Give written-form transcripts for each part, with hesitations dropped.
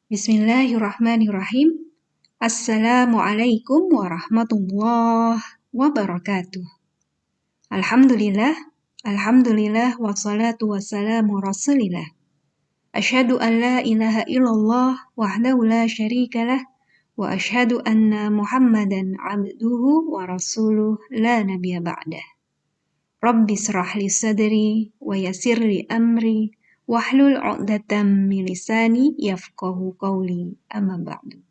Bismillahirrahmanirrahim. Assalamualaikum warahmatullahi wabarakatuh. Alhamdulillah, wassalatu wassalamu rasulillah. Asyhadu an la ilaha illallah wahdahu la syarikalah wa asyhadu anna Muhammadan abduhu wa rasuluh la nabiyya ba'dah. Rabbi shrah li sadri wa yassir li amri wahlul 'uqdatam min lisani yafqahu qawli, amma ba'du.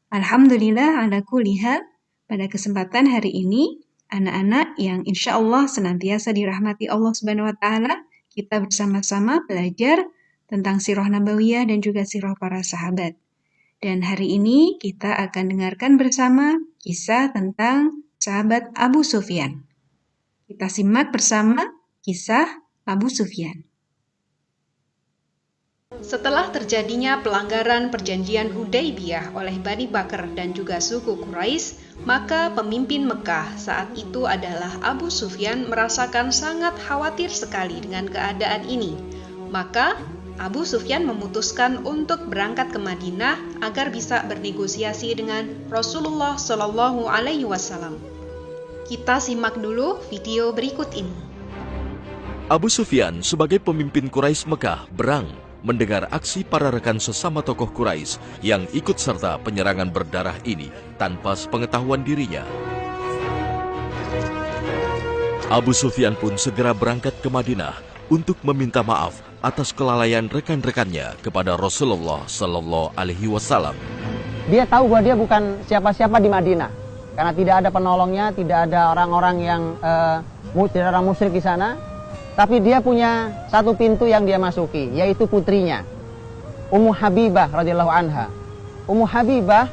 Alhamdulillah ala kulli hal. Pada kesempatan hari ini, anak-anak yang insya Allah senantiasa dirahmati Allah Subhanahu wa Ta'ala, kita bersama-sama belajar tentang sirah nabawiyah dan juga sirah para sahabat. Dan hari ini kita akan dengarkan bersama kisah tentang sahabat Abu Sufyan. Kita simak bersama kisah Abu Sufyan. Setelah terjadinya pelanggaran perjanjian Hudaybiyah oleh Bani Bakr dan juga suku Quraisy, maka pemimpin Mekah saat itu adalah Abu Sufyan merasakan sangat khawatir sekali dengan keadaan ini. Maka Abu Sufyan memutuskan untuk berangkat ke Madinah agar bisa bernegosiasi dengan Rasulullah Shallallahu Alaihi Wasallam. Kita simak dulu video berikut ini. Abu Sufyan sebagai pemimpin Quraisy Mekah berang mendengar aksi para rekan sesama tokoh Quraisy yang ikut serta penyerangan berdarah ini tanpa sepengetahuan dirinya. Abu Sufyan pun segera berangkat ke Madinah untuk meminta maaf atas kelalaian rekan-rekannya kepada Rasulullah Sallallahu Alaihi Wasallam. Dia tahu bahwa dia bukan siapa-siapa di Madinah, karena tidak ada penolongnya, tidak ada orang-orang yang tidak orang musyrik di sana. Tapi dia punya satu pintu yang dia masuki, yaitu putrinya, Ummu Habibah radhiyallahu anha. Ummu Habibah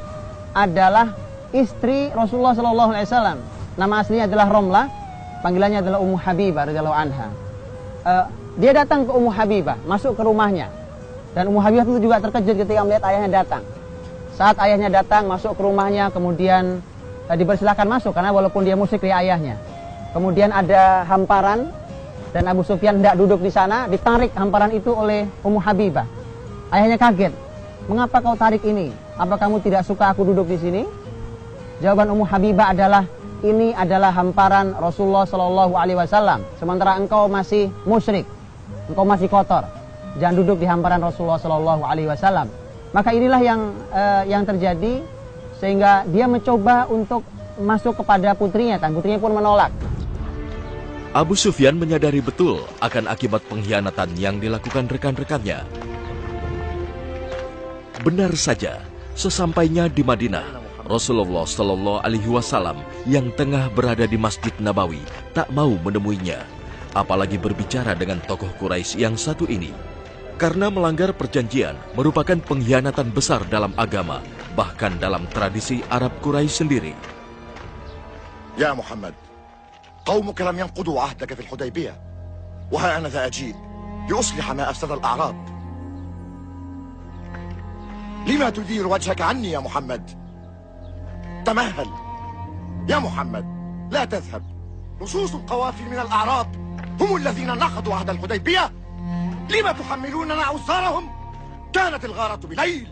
adalah istri Rasulullah sallallahu alaihi wasallam. Nama aslinya adalah Romlah, panggilannya adalah Ummu Habibah radhiyallahu anha. Dia datang ke Ummu Habibah, masuk ke rumahnya. Dan Ummu Habibah itu juga terkejut ketika melihat ayahnya datang. Saat ayahnya datang, masuk ke rumahnya, kemudian dipersilakan masuk karena walaupun dia musyrik dia ayahnya. Kemudian ada hamparan, dan Abu Sufyan tidak duduk di sana, ditarik hamparan itu oleh Ummu Habibah. Ayahnya kaget. Mengapa kau tarik ini? Apa kamu tidak suka aku duduk di sini? Jawaban Ummu Habibah adalah, ini adalah hamparan Rasulullah Shallallahu Alaihi Wasallam. Sementara engkau masih musyrik, engkau masih kotor. Jangan duduk di hamparan Rasulullah Shallallahu Alaihi Wasallam. Maka inilah yang terjadi, sehingga dia mencoba untuk masuk kepada putrinya, dan putrinya pun menolak. Abu Sufyan menyadari betul akan akibat pengkhianatan yang dilakukan rekan-rekannya. Benar saja, sesampainya di Madinah, Rasulullah Shallallahu Alaihi Wasallam yang tengah berada di Masjid Nabawi tak mau menemuinya, apalagi berbicara dengan tokoh Quraisy yang satu ini. Karena melanggar perjanjian merupakan pengkhianatan besar dalam agama, bahkan dalam tradisi Arab Quraisy sendiri. Ya Muhammad, قومك لم ينقضوا عهدك في الحديبية وها أنا ذا أجيب لأصلح ما أفسد الأعراب. لما تدير وجهك عني يا محمد؟ تمهل يا محمد، لا تذهب. نصوص القوافل من الأعراب هم الذين نقضوا عهد الحديبية. لما تحملوننا أوزارهم؟ كانت الغارة بليل،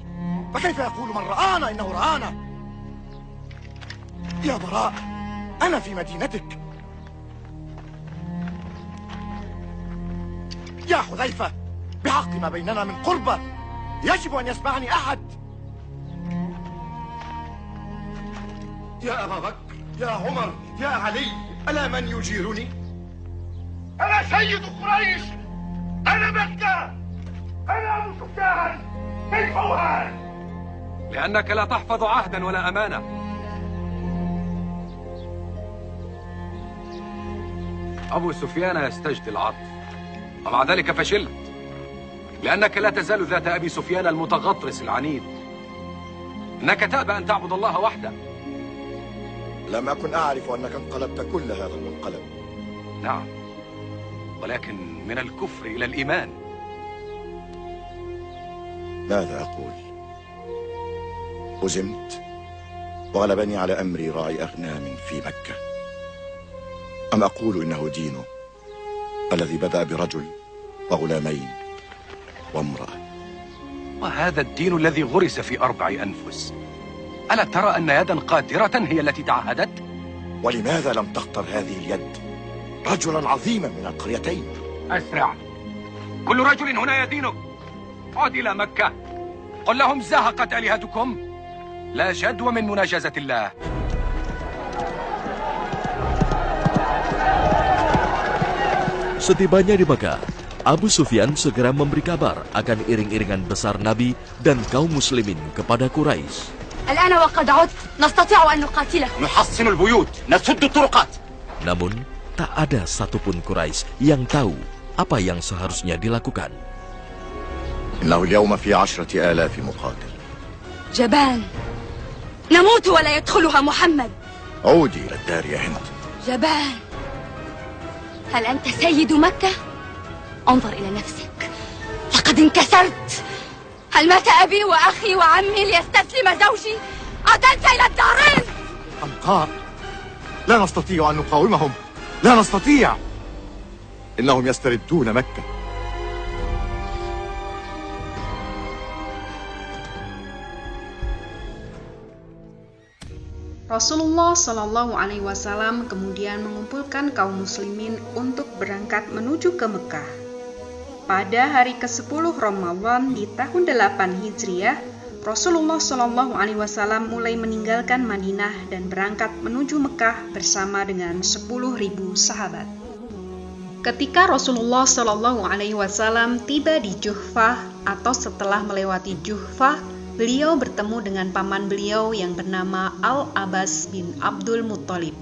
فكيف يقول من رآنا إنه رآنا؟ يا براء، أنا في مدينتك. يا حذيفة، بحق ما بيننا من قربة يجب أن يسمعني أحد. يا أبا بكر، يا عمر، يا علي، ألا من يجيرني؟ أنا سيد قريش، أنا مكة، أنا أبو سفيان. كيف أوهان؟ لأنك لا تحفظ عهدا ولا أمانة. أبو سفيان يستجدي العطف، ومع ذلك فشلت، لأنك لا تزال ذات أبي سفيان المتغطرس العنيد. إنك تأبى أن تعبد الله وحده. لم أكن أعرف أنك انقلبت كل هذا المنقلب. نعم، ولكن من الكفر إلى الإيمان. ماذا أقول؟ هزمت وغلبني على أمري راعي أغنام في مكة، أم أقول إنه دينه الذي بدأ برجل وغلامين وامرأة. وهذا الدين الذي غرس في 4 أنفس. ألا ترى أن يدا قادرة هي التي تعهدت؟ ولماذا لم تختر هذه اليد رجلا عظيما من القريتين؟ أسرع، كل رجل هنا يدينك. عد إلى مكة، قل لهم زهقت آلهتكم، لا جدوى من مناجزة الله. Setibanya di Mekah, Abu Sufyan segera memberi kabar akan iring-iringan besar Nabi dan kaum muslimin kepada Quraisy. الآن وقد عدت نستطيع أن نقاتله. نحصن البيوت، نسد الطرقات. Namun, tak ada satupun Quraisy yang tahu apa yang seharusnya dilakukan. إنه اليوم في 10,000 مقاتل. جبان، نموت ولا يدخلها محمد. عودي إلى الدار يا هند. جبان، هل أنت سيد مكة؟ انظر إلى نفسك، لقد انكسرت. هل مات أبي وأخي وعمي ليستسلم زوجي؟ عدلت إلى الدارين. حمقاء، لا نستطيع أن نقاومهم، لا نستطيع. إنهم يستردون مكة. Rasulullah Shallallahu Alaihi Wasallam kemudian mengumpulkan kaum muslimin untuk berangkat menuju ke Mekah. Pada hari ke-10 Ramadan di tahun 8 Hijriah, Rasulullah Shallallahu Alaihi Wasallam mulai meninggalkan Madinah dan berangkat menuju Mekah bersama dengan 10.000 sahabat. Ketika Rasulullah Shallallahu Alaihi Wasallam tiba di Juhfah atau setelah melewati Juhfah, beliau bertemu dengan paman beliau yang bernama Al-Abbas bin Abdul Muttalib,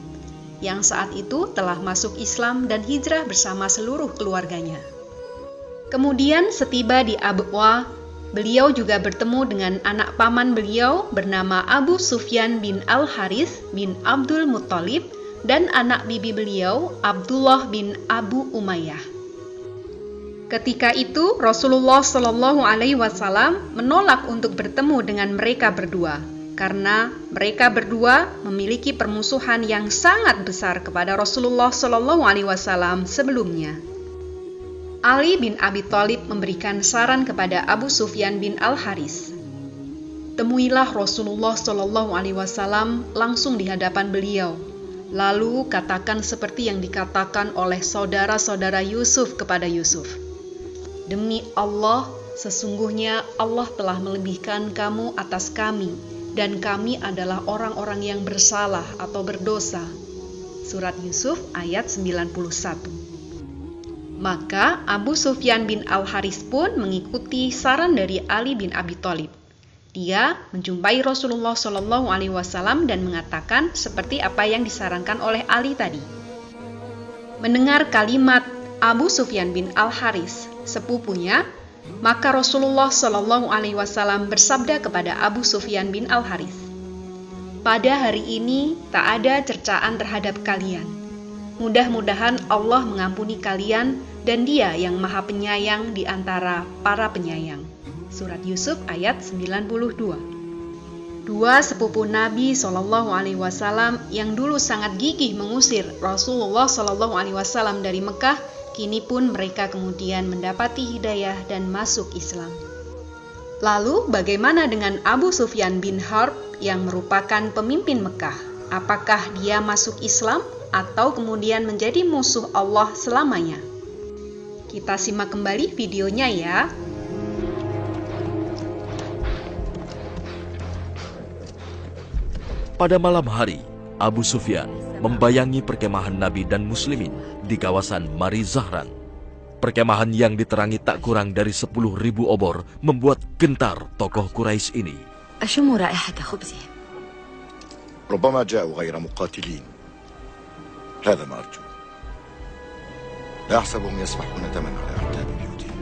yang saat itu telah masuk Islam dan hijrah bersama seluruh keluarganya. Kemudian setiba di Abwa, beliau juga bertemu dengan anak paman beliau bernama Abu Sufyan bin Al-Harith bin Abdul Muttalib dan anak bibi beliau Abdullah bin Abu Umayyah. Ketika itu Rasulullah Shallallahu Alaihi Wasallam menolak untuk bertemu dengan mereka berdua karena mereka berdua memiliki permusuhan yang sangat besar kepada Rasulullah Shallallahu Alaihi Wasallam sebelumnya. Ali bin Abi Thalib memberikan saran kepada Abu Sufyan bin Al-Haris. Temuilah Rasulullah Shallallahu Alaihi Wasallam langsung di hadapan beliau. Lalu katakan seperti yang dikatakan oleh saudara-saudara Yusuf kepada Yusuf. Demi Allah, sesungguhnya Allah telah melebihkan kamu atas kami, dan kami adalah orang-orang yang bersalah atau berdosa. Surat Yusuf ayat 91. Maka Abu Sufyan bin Al-Haris pun mengikuti saran dari Ali bin Abi Thalib. Dia menjumpai Rasulullah Shallallahu Alaihi Wasallam dan mengatakan seperti apa yang disarankan oleh Ali tadi. Mendengar kalimat Abu Sufyan bin Al-Haris, sepupunya, maka Rasulullah Shallallahu Alaihi Wasallam bersabda kepada Abu Sufyan bin Al-Haris, "Pada hari ini tak ada cercaan terhadap kalian. Mudah-mudahan Allah mengampuni kalian dan Dia yang Maha Penyayang di antara para penyayang." Surat Yusuf ayat 92. Dua sepupu Nabi Shallallahu Alaihi Wasallam yang dulu sangat gigih mengusir Rasulullah Shallallahu Alaihi Wasallam dari Mekah, kini pun mereka kemudian mendapati hidayah dan masuk Islam. Lalu bagaimana dengan Abu Sufyan bin Harb yang merupakan pemimpin Mekah? Apakah dia masuk Islam atau kemudian menjadi musuh Allah selamanya? Kita simak kembali videonya ya. Pada malam hari, Abu Sufyan membayangi perkemahan Nabi dan Muslimin di kawasan Mari Zahran. Perkemahan yang diterangi tak kurang dari 10.000 obor membuat gentar tokoh Quraisy ini. أشم رائحة خبزهم. ربما جاءوا غير مقاتلين. هذا ما أرجو. لا أحسبهم يسبحون دما على أعتاب بيوتهم.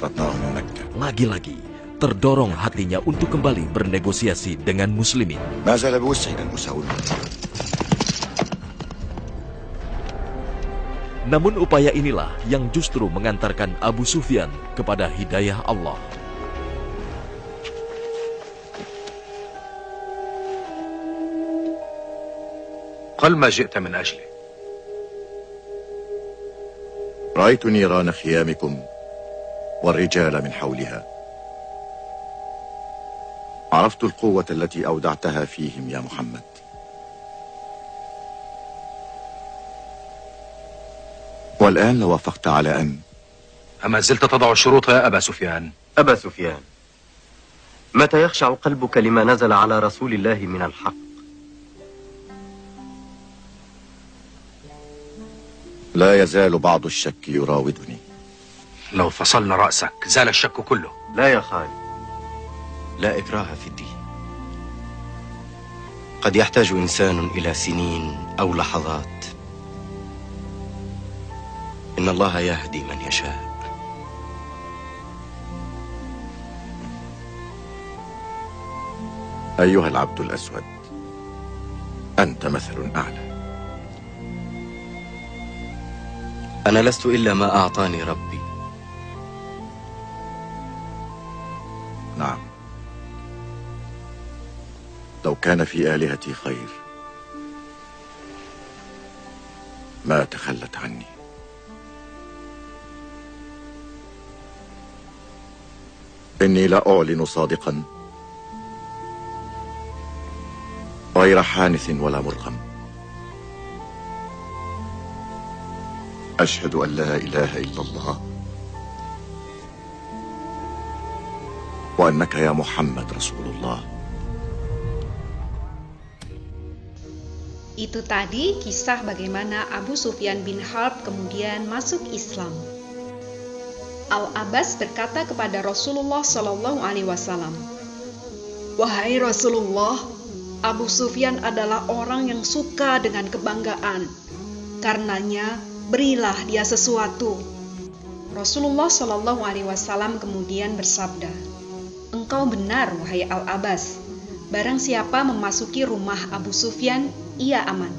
طردناهم من مكة. Lagi-lagi terdorong hatinya untuk kembali bernegosiasi dengan muslimin. ما زال بوسعنا المساومة. Namun upaya inilah yang justru mengantarkan Abu Sufyan kepada hidayah Allah. قل ما جئت من أجله. رأيت نيران خيامكم والرجال من حولها. عرفت القوة التي أودعتها فيهم يا محمد. والآن لو وافقت على أن أما زلت تضع الشروط يا أبا سفيان؟ أبا سفيان، متى يخشع قلبك لما نزل على رسول الله من الحق؟ لا يزال بعض الشك يراودني. لو فصلنا رأسك زال الشك كله. لا يا خالد، لا إكراه في الدين. قد يحتاج إنسان إلى سنين أو لحظات. إن الله يهدي من يشاء. أيها العبد الأسود، أنت مثل أعلى. أنا لست إلا ما أعطاني ربي. نعم، لو كان في آلهتي خير ما تخلت عني. إني لا أعلن صادقا غير حانث ولا مرغم. أشهد أن لا إله إلا الله وأنك يا محمد رسول الله. Itu tadi kisah bagaimana Abu Sufyan bin Harb kemudian masuk Islam. Al-Abbas berkata kepada Rasulullah Shallallahu Alaihi Wasallam, "Wahai Rasulullah, Abu Sufyan adalah orang yang suka dengan kebanggaan. Karenanya berilah dia sesuatu." Rasulullah Shallallahu Alaihi Wasallam kemudian bersabda, "Engkau benar, wahai Al-Abbas. Barang siapa memasuki rumah Abu Sufyan, ia aman.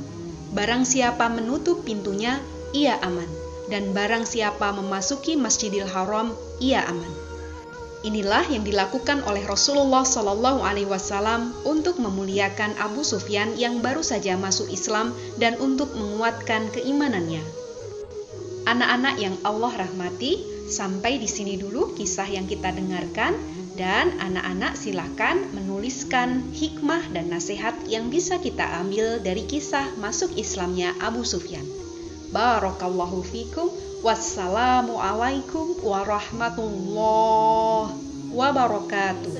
Barang siapa menutup pintunya, ia aman. Dan barang siapa memasuki Masjidil Haram, ia aman." Inilah yang dilakukan oleh Rasulullah Shallallahu Alaihi Wasallam untuk memuliakan Abu Sufyan yang baru saja masuk Islam dan untuk menguatkan keimanannya. Anak-anak yang Allah rahmati, sampai di sini dulu kisah yang kita dengarkan. Dan anak-anak silahkan menuliskan hikmah dan nasihat yang bisa kita ambil dari kisah masuk Islamnya Abu Sufyan. Barakallahu fikum. Wassalamualaikum warahmatullahi wabarakatuh.